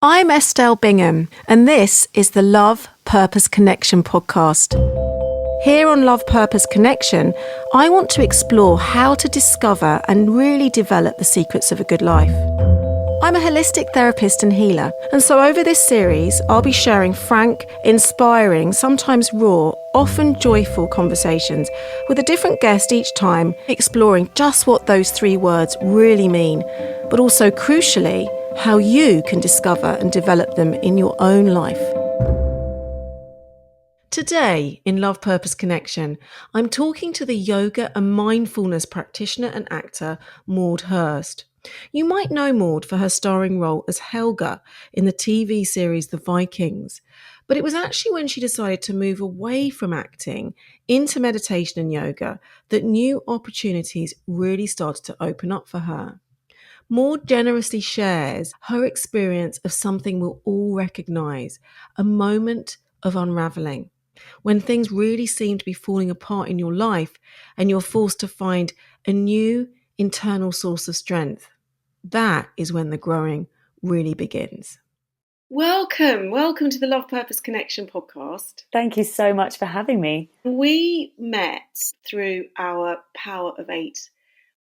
I'm Estelle Bingham, and this is the Love Purpose Connection podcast. Here on Love Purpose Connection, I want to explore how to discover and really develop the secrets of a good life. I'm a holistic therapist and healer, and so over this series, I'll be sharing frank, inspiring, sometimes raw, often joyful conversations with a different guest each time, exploring just what those three words really mean, but also crucially, how you can discover and develop them in your own life. Today, in Love Purpose Connection, I'm talking to the yoga and mindfulness practitioner and actor, Maude Hirst. You might know Maude for her starring role as Helga in the TV series The Vikings, but it was actually when she decided to move away from acting into meditation and yoga that new opportunities really started to open up for her. Maude generously shares her experience of something we'll all recognise, a moment of unravelling, when things really seem to be falling apart in your life and you're forced to find a new internal source of strength. That is when the growing really begins. Welcome to the Love Purpose Connection podcast. Thank you so much for having me. We met through our Power of 8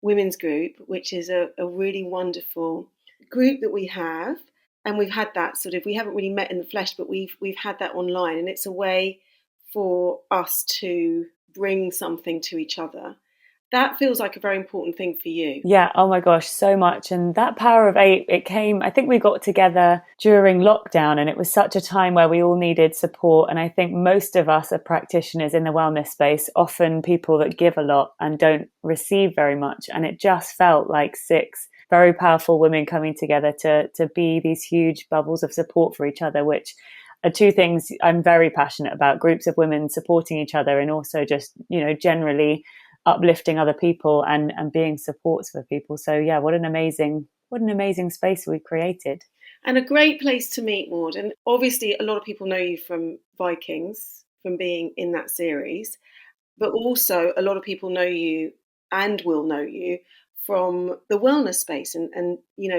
women's group, which is a really wonderful group that we have, and we've had that we haven't really met in the flesh, but we've had that online, and it's a way for us to bring something to each other. That feels like a very important thing for you. Yeah, oh my gosh, so much. And that Power of 8, it came, I think we got together during lockdown, and it was such a time where we all needed support. And I think most of us are practitioners in the wellness space, often people that give a lot and don't receive very much. And it just felt like 6 very powerful women coming together to be these huge bubbles of support for each other, which are 2 things I'm very passionate about: groups of women supporting each other, and also just, generally uplifting other people and being supports for people. So yeah, what an amazing space we created. And a great place to meet, Maude. And obviously a lot of people know you from Vikings, from being in that series, but also a lot of people know you and will know you from the wellness space and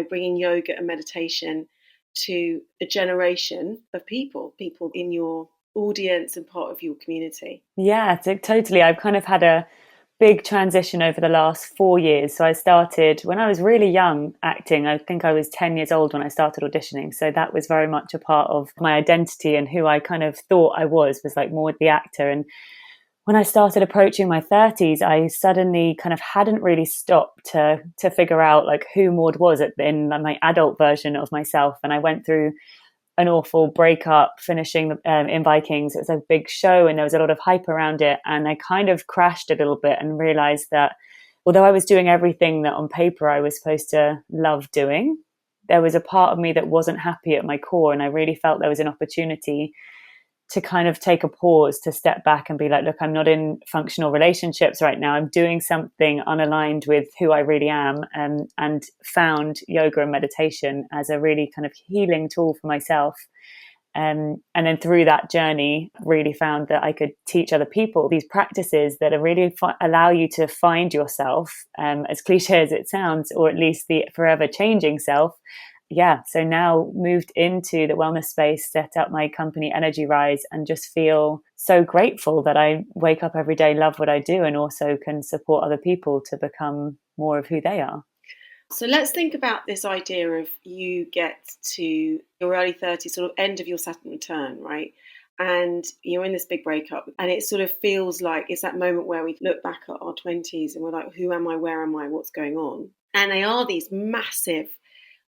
bringing yoga and meditation to a generation of people in your audience and part of your community. Yeah, totally. I've kind of had a big transition over the last 4 years. So I started when I was really young acting. I think I was 10 years old when I started auditioning. So that was very much a part of my identity, and who I kind of thought I was like more the actor. And when I started approaching my 30s, I suddenly kind of hadn't really stopped to figure out like who Maude was in my adult version of myself. And I went through an awful breakup finishing in Vikings. It was a big show and there was a lot of hype around it. And I kind of crashed a little bit and realized that although I was doing everything that on paper I was supposed to love doing, there was a part of me that wasn't happy at my core. And I really felt there was an opportunity to kind of take a pause, to step back and be like, look, I'm not in functional relationships right now. I'm doing something unaligned with who I really am, and found yoga and meditation as a really kind of healing tool for myself. And then through that journey, really found that I could teach other people these practices that are really allow you to find yourself, as cliche as it sounds, or at least the forever changing self. Yeah, so now moved into the wellness space, set up my company Energy Rise, and just feel so grateful that I wake up every day, love what I do, and also can support other people to become more of who they are. So let's think about this idea of you get to your early 30s, sort of end of your Saturn return, right? And you're in this big breakup, and it sort of feels like it's that moment where we look back at our 20s and we're like, who am I, where am I, what's going on? And they are these massive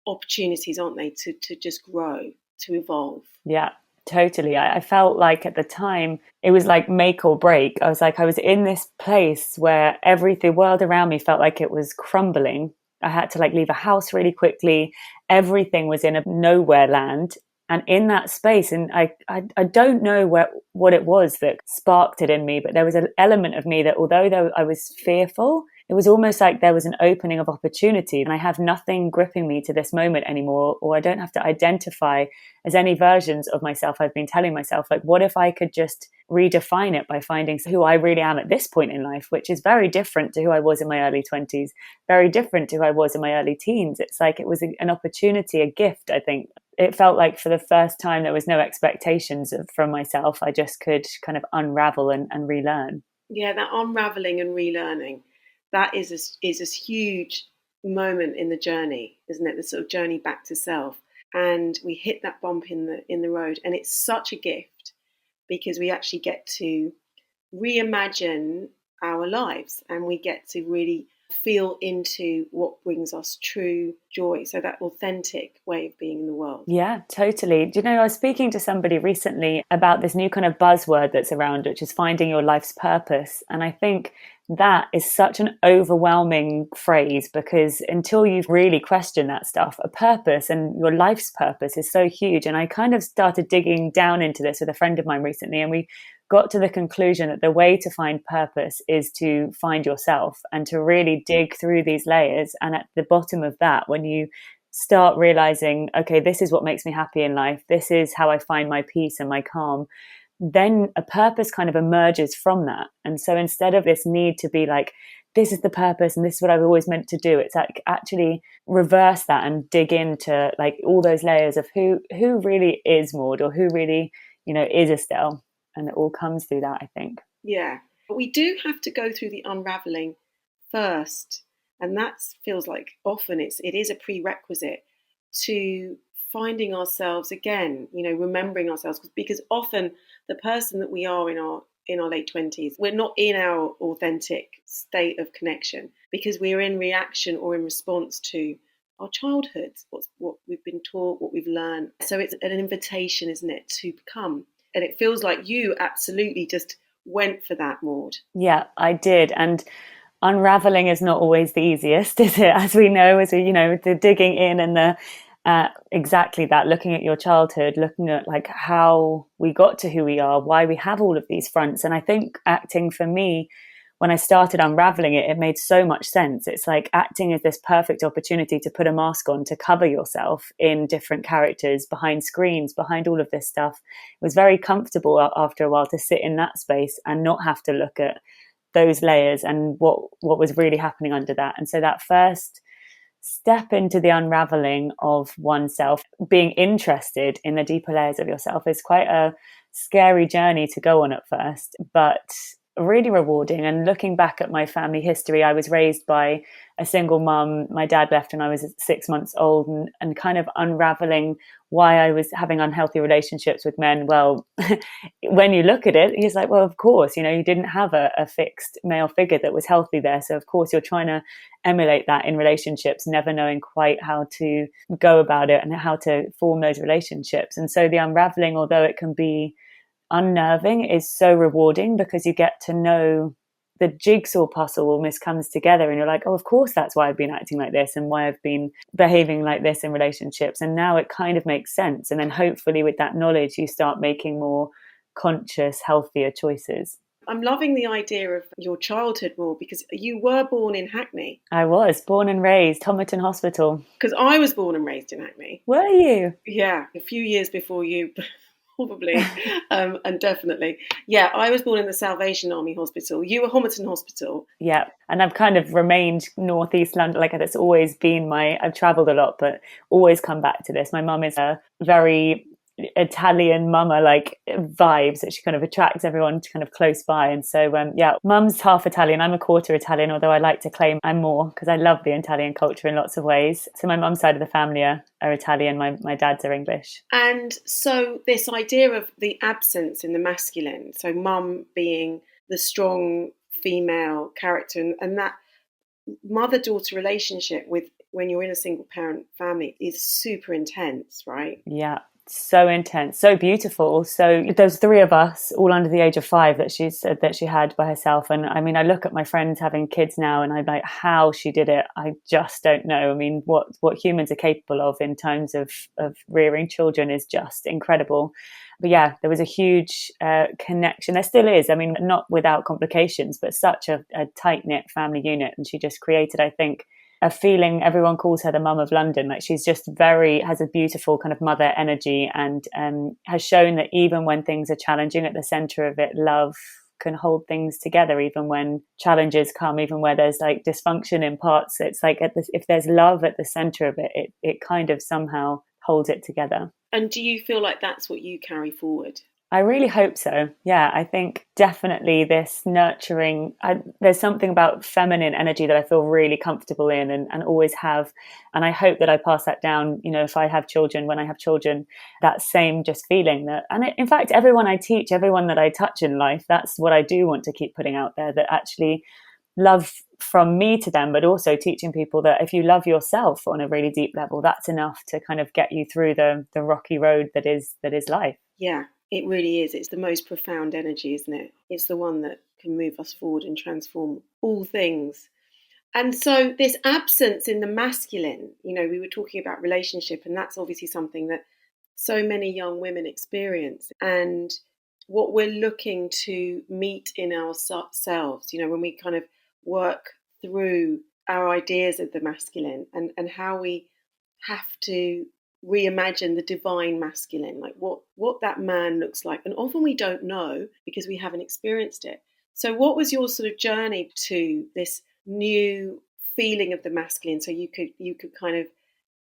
opportunities, aren't they, to just grow, to evolve. Yeah, totally. I felt like at the time it was like make or break. I was in this place where the world around me felt like it was crumbling. I had to leave a house really quickly. Everything was in a nowhere land. And in that space, and I don't know what it was that sparked it in me, but there was an element of me that although I was fearful, it was almost like there was an opening of opportunity, and I have nothing gripping me to this moment anymore, or I don't have to identify as any versions of myself I've been telling myself. Like, what if I could just redefine it by finding who I really am at this point in life, which is very different to who I was in my early 20s, very different to who I was in my early teens. It's like it was an opportunity, a gift, I think, it felt like for the first time there was no expectations from myself. I just could kind of unravel and relearn. Yeah, that unraveling and relearning, that is a huge moment in the journey, isn't it? The sort of journey back to self. And we hit that bump in the road, and it's such a gift because we actually get to reimagine our lives, and we get to really feel into what brings us true joy. So that authentic way of being in the world. Yeah, totally. Do you know, I was speaking to somebody recently about this new kind of buzzword that's around, which is finding your life's purpose. And I think that is such an overwhelming phrase, because until you've really questioned that stuff, a purpose and your life's purpose is so huge. And I kind of started digging down into this with a friend of mine recently, and we got to the conclusion that the way to find purpose is to find yourself and to really dig through these layers. And at the bottom of that, when you start realizing, okay, this is what makes me happy in life, this is how I find my peace and my calm, then a purpose kind of emerges from that. And so instead of this need to be like, this is the purpose and this is what I've always meant to do, it's like actually reverse that and dig into like all those layers of who really is Maude, or who really, is Estelle. And it all comes through that, I think. Yeah. But we do have to go through the unraveling first. And that feels like often it is a prerequisite to finding ourselves again, remembering ourselves. Because often the person that we are in our late 20s, we're not in our authentic state of connection because we're in reaction or in response to our childhoods, what we've been taught, what we've learned. So it's an invitation, isn't it, to become. And it feels like you absolutely just went for that, Maude. Yeah, I did. And unraveling is not always the easiest, is it? As we know, the digging in and the exactly that, looking at your childhood, looking at like how we got to who we are, why we have all of these fronts. And I think acting for me, when I started unraveling it, it made so much sense. It's like acting is this perfect opportunity to put a mask on, to cover yourself in different characters, behind screens, behind all of this stuff. It was very comfortable after a while to sit in that space and not have to look at those layers and what was really happening under that. And so that first step into the unraveling of oneself, being interested in the deeper layers of yourself, is quite a scary journey to go on at first, but really rewarding. And looking back at my family history, I was raised by a single mum. My dad left when I was 6 months old, and kind of unraveling why I was having unhealthy relationships with men. Well, when you look at it, he's like, well, of course, you didn't have a fixed male figure that was healthy there. So of course you're trying to emulate that in relationships, never knowing quite how to go about it and how to form those relationships. And so the unraveling, although it can be unnerving, is so rewarding because you get to know the jigsaw puzzle almost comes together, and you're like, oh, of course that's why I've been acting like this and why I've been behaving like this in relationships, and now it kind of makes sense. And then hopefully with that knowledge you start making more conscious, healthier choices. I'm loving the idea of your childhood more, because you were born in Hackney. I was born and raised Homerton Hospital. Because I was born and raised in Hackney. Were you? Yeah, a few years before you. Probably, and definitely. Yeah, I was born in the Salvation Army Hospital. You were Homerton Hospital. Yeah, and I've kind of remained northeast London. Like it's always been I've travelled a lot, but always come back to this. My mum is a very Italian mama like vibes that she kind of attracts everyone to kind of close by. And so mum's half Italian, I'm a quarter Italian, although I like to claim I'm more because I love the Italian culture in lots of ways. So my mum's side of the family are Italian, my dad's are English. And so this idea of the absence in the masculine, so mum being the strong female character, and that mother-daughter relationship with when you're in a single parent family is super intense, right? Yeah. So intense, so beautiful. So there's 3 of us, all under the age of 5, that she said that she had by herself. And I mean, I look at my friends having kids now, and I'm like, how she did it, I just don't know. I mean, what humans are capable of in terms of rearing children is just incredible. But yeah, there was a huge connection. There still is. I mean, not without complications, but such a tight-knit family unit. And she just created, I think, a feeling. Everyone calls her the mum of London. Like she's just has a beautiful kind of mother energy, and has shown that even when things are challenging, at the center of it, love can hold things together, even when challenges come, even where there's like dysfunction in parts. It's like if there's love at the center of it, it kind of somehow holds it together. And do you feel like that's what you carry forward? I really hope so. Yeah, I think definitely this nurturing, there's something about feminine energy that I feel really comfortable in and always have. And I hope that I pass that down, if I have children, when I have children, that same just feeling that, and in fact, everyone I teach, everyone that I touch in life, that's what I do want to keep putting out there, that actually love from me to them, but also teaching people that if you love yourself on a really deep level, that's enough to kind of get you through the rocky road that is life. Yeah. It really is. It's the most profound energy, isn't it? It's the one that can move us forward and transform all things. And so this absence in the masculine, we were talking about relationship, and that's obviously something that so many young women experience. And what we're looking to meet in ourselves, when we kind of work through our ideas of the masculine and how we have to reimagine the divine masculine, like what that man looks like. And often we don't know because we haven't experienced it. So what was your sort of journey to this new feeling of the masculine, so you could kind of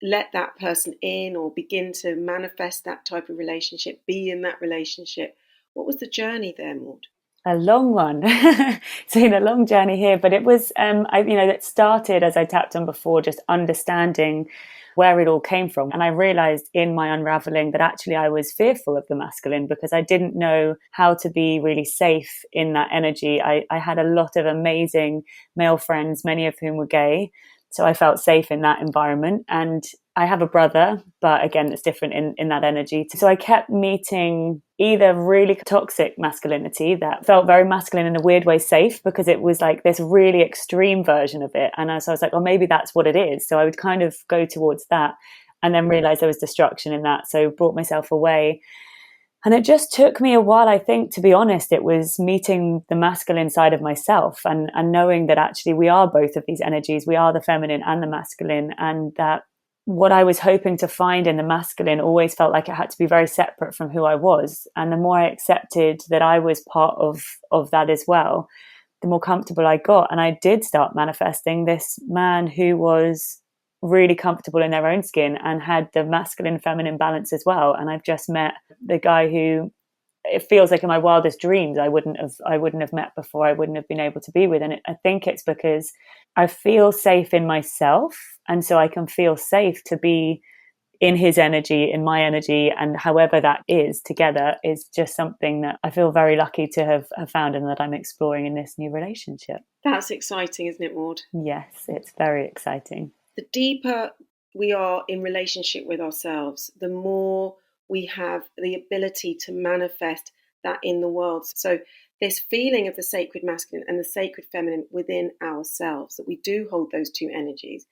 let that person in or begin to manifest that type of relationship, be in that relationship? What was the journey there, Maude? A long one. It's been a long journey here, but it was, it started, as I tapped on before, just understanding where it all came from. And I realized in my unraveling that actually I was fearful of the masculine because I didn't know how to be really safe in that energy. I had a lot of amazing male friends, many of whom were gay. So I felt safe in that environment. And I have a brother, but again, it's different in that energy. So I kept meeting either really toxic masculinity that felt very masculine in a weird way, safe, because it was like this really extreme version of it. And so I was like, well, maybe that's what it is. So I would kind of go towards that and then realize there was destruction in that. So brought myself away. And it just took me a while, I think, to be honest. It was meeting the masculine side of myself and knowing that actually we are both of these energies. We are the feminine and the masculine, and that what I was hoping to find in the masculine always felt like it had to be very separate from who I was. And the more I accepted that I was part of that as well, the more comfortable I got. And I did start manifesting this man who was really comfortable in their own skin and had the masculine feminine balance as well. And I've just met the guy who it feels like in my wildest dreams I wouldn't have met before, I wouldn't have been able to be with. And I think it's because I feel safe in myself, and so I can feel safe to be in his energy, in my energy, and however that is together is just something that I feel very lucky to have found and that I'm exploring in this new relationship. That's exciting, isn't it, Maude? Yes, it's very exciting. The deeper we are in relationship with ourselves, the more we have the ability to manifest that in the world. So this feeling of the sacred masculine and the sacred feminine within ourselves, that we do hold those two energies.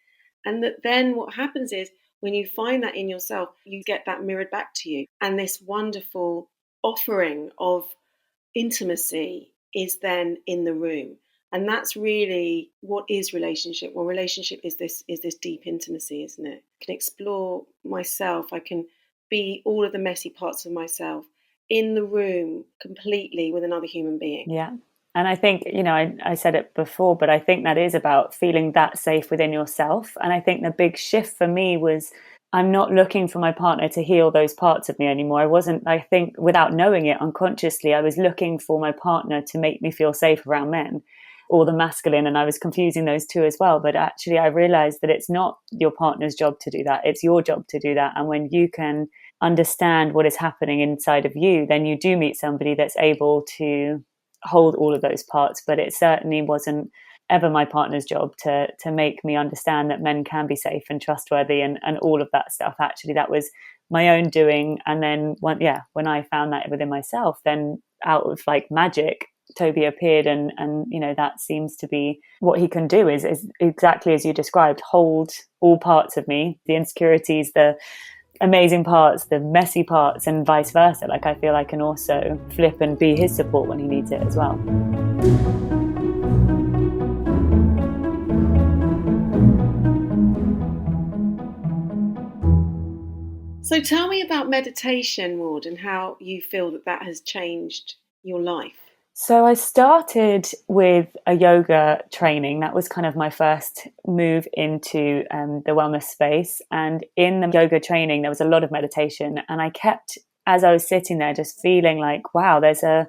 And that then what happens is when you find that in yourself, you get that mirrored back to you. And this wonderful offering of intimacy is then in the room. And that's really what is relationship. Well, relationship is this deep intimacy, isn't it? I can explore myself. I can be all of the messy parts of myself in the room completely with another human being. Yeah. And I think, I said it before, but I think that is about feeling that safe within yourself. And I think the big shift for me was I'm not looking for my partner to heal those parts of me anymore. I think without knowing it unconsciously, I was looking for my partner to make me feel safe around men or the masculine. And I was confusing those two as well. But actually, I realized that it's not your partner's job to do that. It's your job to do that. And when you can understand what is happening inside of you, then you do meet somebody that's able to hold all of those parts. But it certainly wasn't ever my partner's job to make me understand that men can be safe and trustworthy and all of that stuff. Actually, that was my own doing. And then when I found that within myself, then out of like magic, Toby appeared, and that seems to be what he can do is exactly as you described, hold all parts of me, the insecurities, the amazing parts, the messy parts, and vice versa. Like I feel I can also flip and be his support when he needs it as well. So tell me about meditation, Maude, and how you feel that has changed your life. So I started with a yoga training. That was kind of my first move into the wellness space. And in the yoga training, there was a lot of meditation. And I kept, as I was sitting there, just feeling like, wow, there's a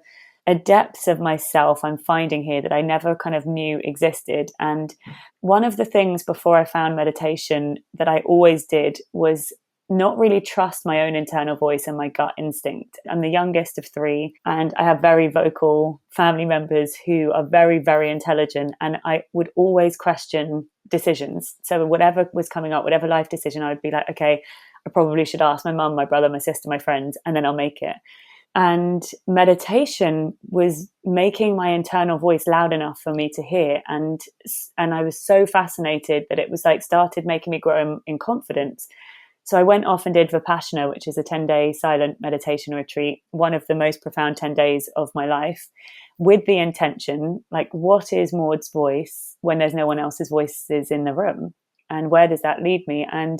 depth of myself I'm finding here that I never kind of knew existed. And one of the things before I found meditation that I always did was not really trust my own internal voice and my gut instinct. I'm the youngest of three, and I have very vocal family members who are very, very intelligent. And I would always question decisions. So whatever was coming up, whatever life decision, I would be like, okay, I probably should ask my mum, my brother, my sister, my friends, and then I'll make it. And meditation was making my internal voice loud enough for me to hear. And I was so fascinated that it was like started making me grow in confidence. So I went off and did Vipassana, which is a 10-day silent meditation retreat, one of the most profound 10 days of my life, with the intention, like, what is Maude's voice when there's no one else's voices in the room? And where does that lead me? And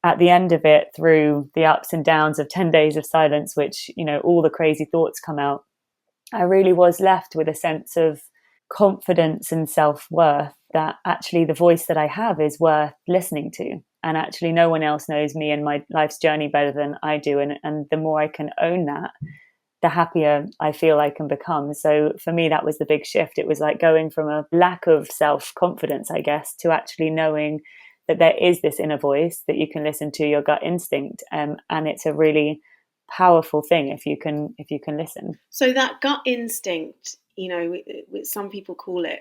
at the end of it, through the ups and downs of 10 days of silence, which, all the crazy thoughts come out, I really was left with a sense of confidence and self-worth that actually the voice that I have is worth listening to. And actually no one else knows me and my life's journey better than I do. And the more I can own that, the happier I feel I can become. So for me, that was the big shift. It was like going from a lack of self-confidence, I guess, to actually knowing that there is this inner voice that you can listen to, your gut instinct. And it's a really powerful thing if you can listen. So that gut instinct, some people call it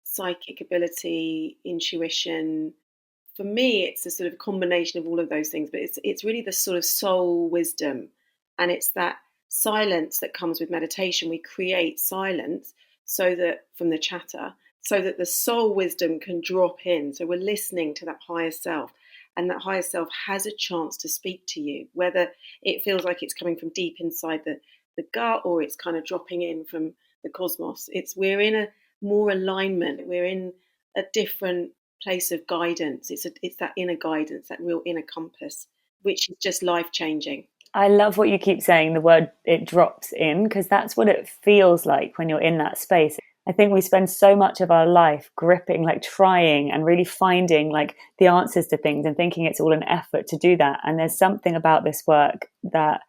psychic ability, intuition. For me, it's a sort of combination of all of those things, but it's really the sort of soul wisdom, and it's that silence that comes with meditation. We create silence so that from the chatter, so that the soul wisdom can drop in. So we're listening to that higher self, and that higher self has a chance to speak to you, whether it feels like it's coming from deep inside the gut or it's kind of dropping in from the cosmos. We're in a more alignment. We're in a different place of guidance. It's that inner guidance, that real inner compass, which is just life changing. I love what you keep saying, the word it drops in, because that's what it feels like when you're in that space. I think we spend so much of our life gripping, like trying and really finding like the answers to things and thinking it's all an effort to do that. And there's something about this work that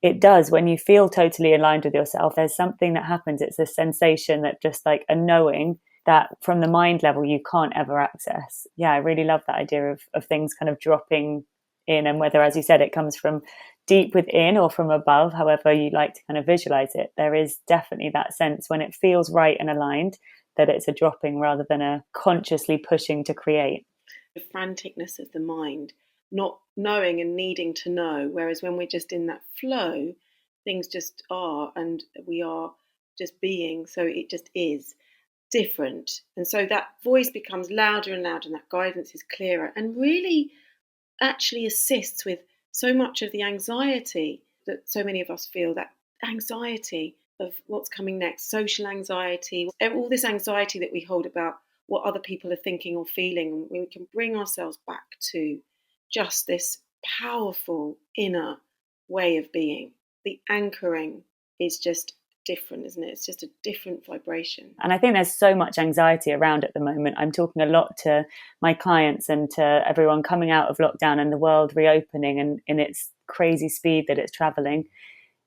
it does when you feel totally aligned with yourself. There's something that happens. It's a sensation that just like a knowing that from the mind level you can't ever access. Yeah, I really love that idea of things kind of dropping in, and whether, as you said, it comes from deep within or from above, however you like to kind of visualize it, there is definitely that sense when it feels right and aligned that it's a dropping rather than a consciously pushing to create. The franticness of the mind, not knowing and needing to know, whereas when we're just in that flow, things just are, and we are just being, so it just is different. And so that voice becomes louder and louder, and that guidance is clearer and really actually assists with so much of the anxiety that so many of us feel, that anxiety of what's coming next, social anxiety, all this anxiety that we hold about what other people are thinking or feeling. We can bring ourselves back to just this powerful inner way of being. The anchoring is just different, isn't it? It's just a different vibration. And I think there's so much anxiety around at the moment. I'm talking a lot to my clients and to everyone coming out of lockdown and the world reopening and in its crazy speed that it's traveling.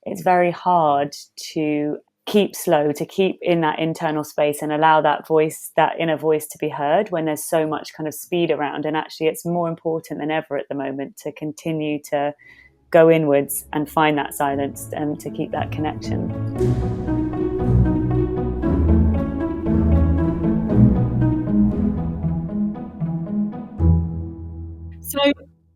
It's very hard to keep slow, to keep in that internal space and allow that voice, that inner voice, to be heard when there's so much kind of speed around. And actually it's more important than ever at the moment to continue to go inwards and find that silence and to keep that connection. So,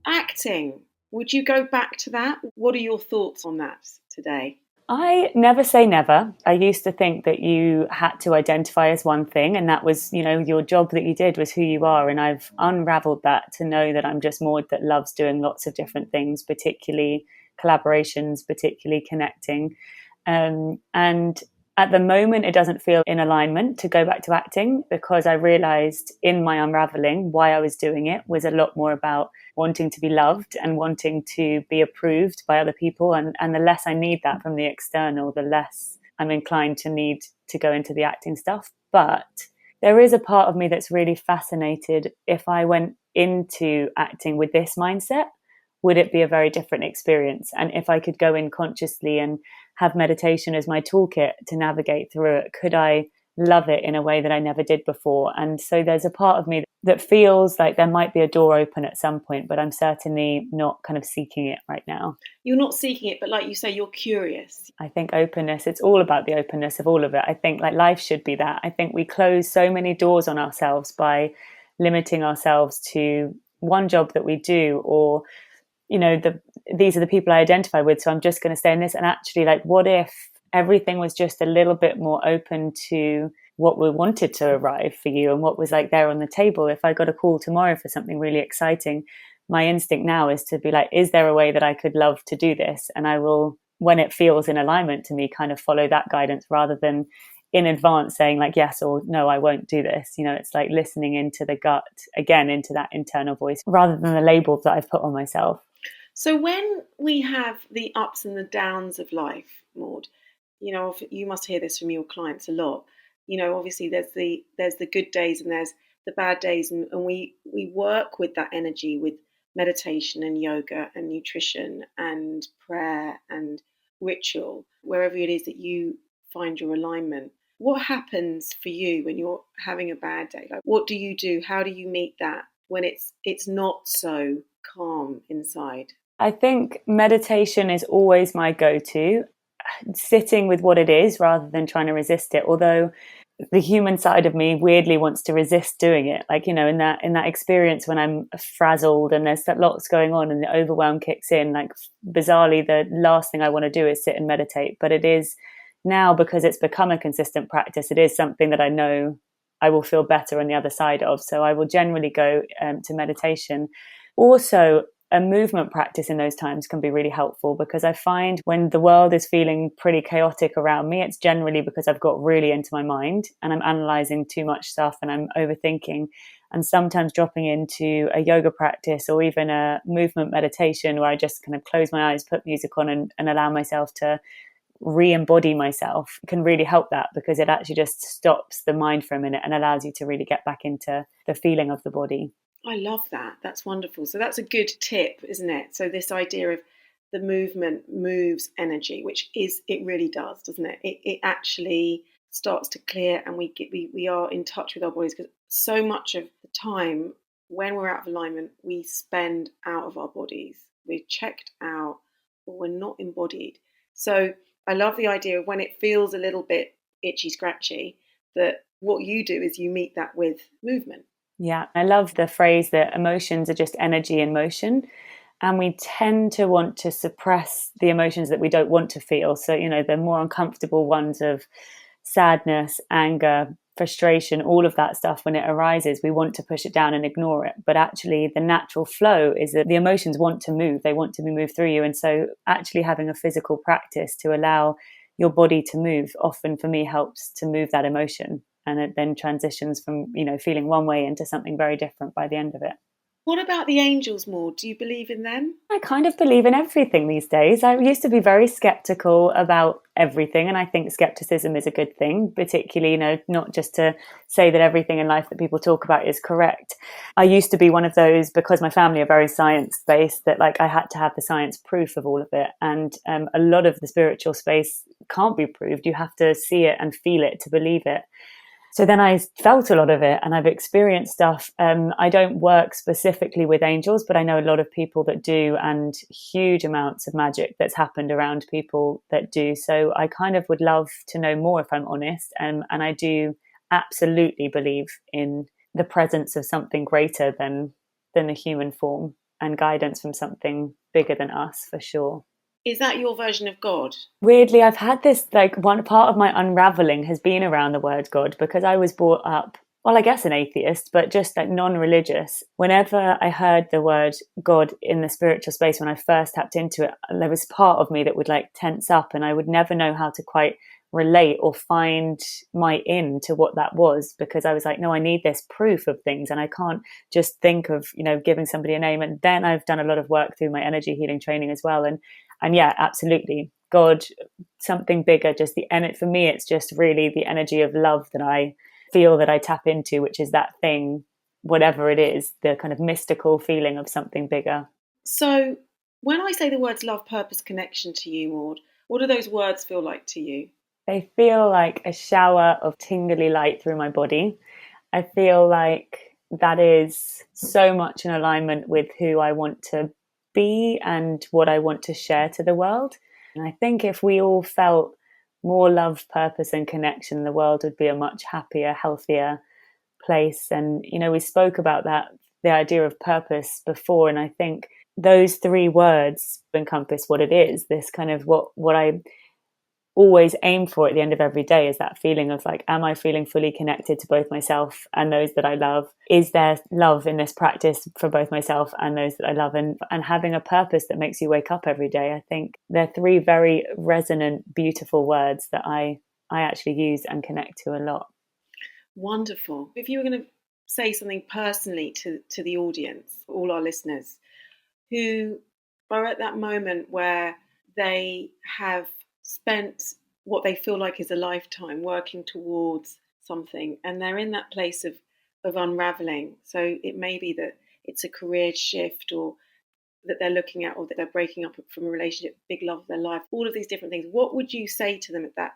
acting, would you go back to that? What are your thoughts on that today? I never say never. I used to think that you had to identify as one thing, and that was, your job that you did was who you are. And I've unraveled that to know that I'm just Maude that loves doing lots of different things, particularly collaborations, particularly connecting. And at the moment, it doesn't feel in alignment to go back to acting, because I realized in my unraveling why I was doing it was a lot more about wanting to be loved and wanting to be approved by other people. And the less I need that from the external, the less I'm inclined to need to go into the acting stuff. But there is a part of me that's really fascinated. If I went into acting with this mindset, would it be a very different experience? And if I could go in consciously and have meditation as my toolkit to navigate through it, could I love it in a way that I never did before? And so there's a part of me that feels like there might be a door open at some point, but I'm certainly not kind of seeking it right now. You're not seeking it, but like you say, you're curious. I think openness, it's all about the openness of all of it. I think like life should be that. I think we close so many doors on ourselves by limiting ourselves to one job that we do, or these are the people I identify with, so I'm just going to stay in this. And actually, like, what if everything was just a little bit more open to what we wanted to arrive for you and what was like there on the table? If I got a call tomorrow for something really exciting, my instinct now is to be like, is there a way that I could love to do this? And I will, when it feels in alignment to me, kind of follow that guidance rather than in advance saying like yes or no, I won't do this. It's like listening into the gut, again, into that internal voice rather than the labels that I've put on myself. So when we have the ups and the downs of life, Maude, you must hear this from your clients a lot. Obviously there's the good days and there's the bad days, and we work with that energy with meditation and yoga and nutrition and prayer and ritual, wherever it is that you find your alignment. What happens for you when you're having a bad day? Like, what do you do? How do you meet that when it's not so calm inside? I think meditation is always my go-to, sitting with what it is rather than trying to resist it. Although the human side of me weirdly wants to resist doing it. Like, in that experience when I'm frazzled and there's lots going on and the overwhelm kicks in, like bizarrely, the last thing I want to do is sit and meditate. But it is now, because it's become a consistent practice, it is something that I know I will feel better on the other side of. So I will generally go to meditation. Also, a movement practice in those times can be really helpful, because I find when the world is feeling pretty chaotic around me, it's generally because I've got really into my mind and I'm analyzing too much stuff and I'm overthinking. And sometimes dropping into a yoga practice or even a movement meditation where I just kind of close my eyes, put music on and allow myself to re-embody myself can really help that, because it actually just stops the mind for a minute and allows you to really get back into the feeling of the body. I love that. That's wonderful. So that's a good tip, isn't it? So this idea of the movement moves energy, which it really does, doesn't it? It actually starts to clear, and we are in touch with our bodies, because so much of the time when we're out of alignment, we spend out of our bodies. We're checked out, or we're not embodied. So I love the idea of when it feels a little bit itchy, scratchy, that what you do is you meet that with movement. Yeah, I love the phrase that emotions are just energy in motion. And we tend to want to suppress the emotions that we don't want to feel. So, the more uncomfortable ones of sadness, anger, frustration, all of that stuff, when it arises, we want to push it down and ignore it. But actually, the natural flow is that the emotions want to move. They want to be moved through you. And so actually having a physical practice to allow your body to move often, for me, helps to move that emotion. And it then transitions from, feeling one way into something very different by the end of it. What about the angels, Maude? Do you believe in them? I kind of believe in everything these days. I used to be very skeptical about everything, and I think skepticism is a good thing, particularly, not just to say that everything in life that people talk about is correct. I used to be one of those, because my family are very science-based, that like I had to have the science proof of all of it. And a lot of the spiritual space can't be proved. You have to see it and feel it to believe it. So then I felt a lot of it, and I've experienced stuff. I don't work specifically with angels, but I know a lot of people that do, and huge amounts of magic that's happened around people that do. So I kind of would love to know more, if I'm honest. And I do absolutely believe in the presence of something greater than the human form, and guidance from something bigger than us, for sure. Is that your version of God? Weirdly, I've had this, like, one part of my unravelling has been around the word God, because I was brought up, well, I guess an atheist, but just like non-religious. Whenever I heard the word God in the spiritual space, when I first tapped into it, there was part of me that would like tense up, and I would never know how to quite relate or find my in to what that was, because I was like, no, I need this proof of things, and I can't just think of, giving somebody a name. And then I've done a lot of work through my energy healing training as well. And yeah, absolutely. God, something bigger, just for me, it's just really the energy of love that I feel that I tap into, which is that thing, whatever it is, the kind of mystical feeling of something bigger. So when I say the words love, purpose, connection to you, Maude, what do those words feel like to you? They feel like a shower of tingly light through my body. I feel like that is so much in alignment with who I want to be and what I want to share to the world. And I think if we all felt more love, purpose, and connection, the world would be a much happier, healthier place. And, we spoke about that, the idea of purpose before. And I think those three words encompass what it is, this kind of what I always aim for at the end of every day is that feeling of like, am I feeling fully connected to both myself and those that I love? Is there love in this practice for both myself and those that I love? And having a purpose that makes you wake up every day. I think they're three very resonant, beautiful words that I actually use and connect to a lot. Wonderful. If you were going to say something personally to the audience, all our listeners, who are at that moment where they have spent what they feel like is a lifetime working towards something, and they're in that place of unraveling. So it may be that it's a career shift, or that they're looking at, or that they're breaking up from a relationship, big love of their life, all of these different things. What would you say to them at that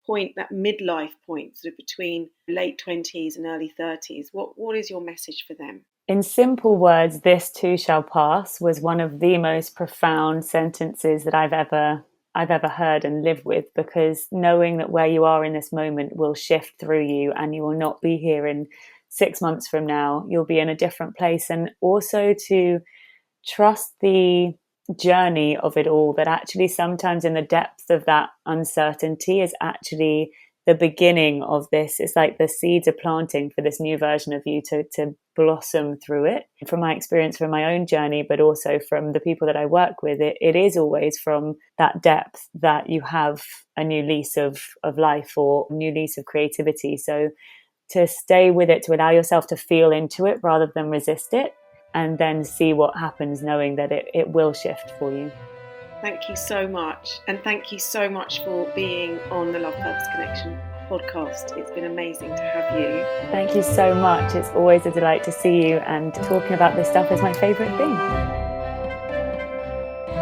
point, that midlife point, sort of between late 20s and early 30s? What is your message for them? In simple words, "This too shall pass" was one of the most profound sentences that I've ever heard and lived with, because knowing that where you are in this moment will shift through you, and you will not be here in 6 months from now, you'll be in a different place. And also to trust the journey of it all, that actually sometimes in the depth of that uncertainty is actually the beginning of this. It's like the seeds are planting for this new version of you to blossom through it. From my experience, from my own journey, but also from the people that I work with, it is always from that depth that you have a new lease of life, or a new lease of creativity. So to stay with it, to allow yourself to feel into it rather than resist it, and then see what happens, knowing that it will shift for you. Thank you so much. And thank you so much for being on the Love Purpose Connection podcast. It's been amazing to have you. Thank you so much. It's always a delight to see you, and talking about this stuff is my favourite thing.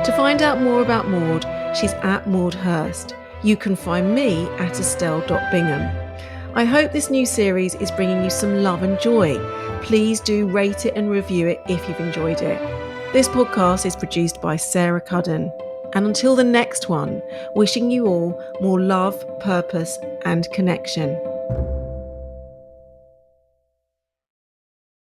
To find out more about Maude, she's at Maude Hirst. You can find me at Estelle.Bingham. I hope this new series is bringing you some love and joy. Please do rate it and review it if you've enjoyed it. This podcast is produced by Sarah Cudden. And until the next one, wishing you all more love, purpose, and connection.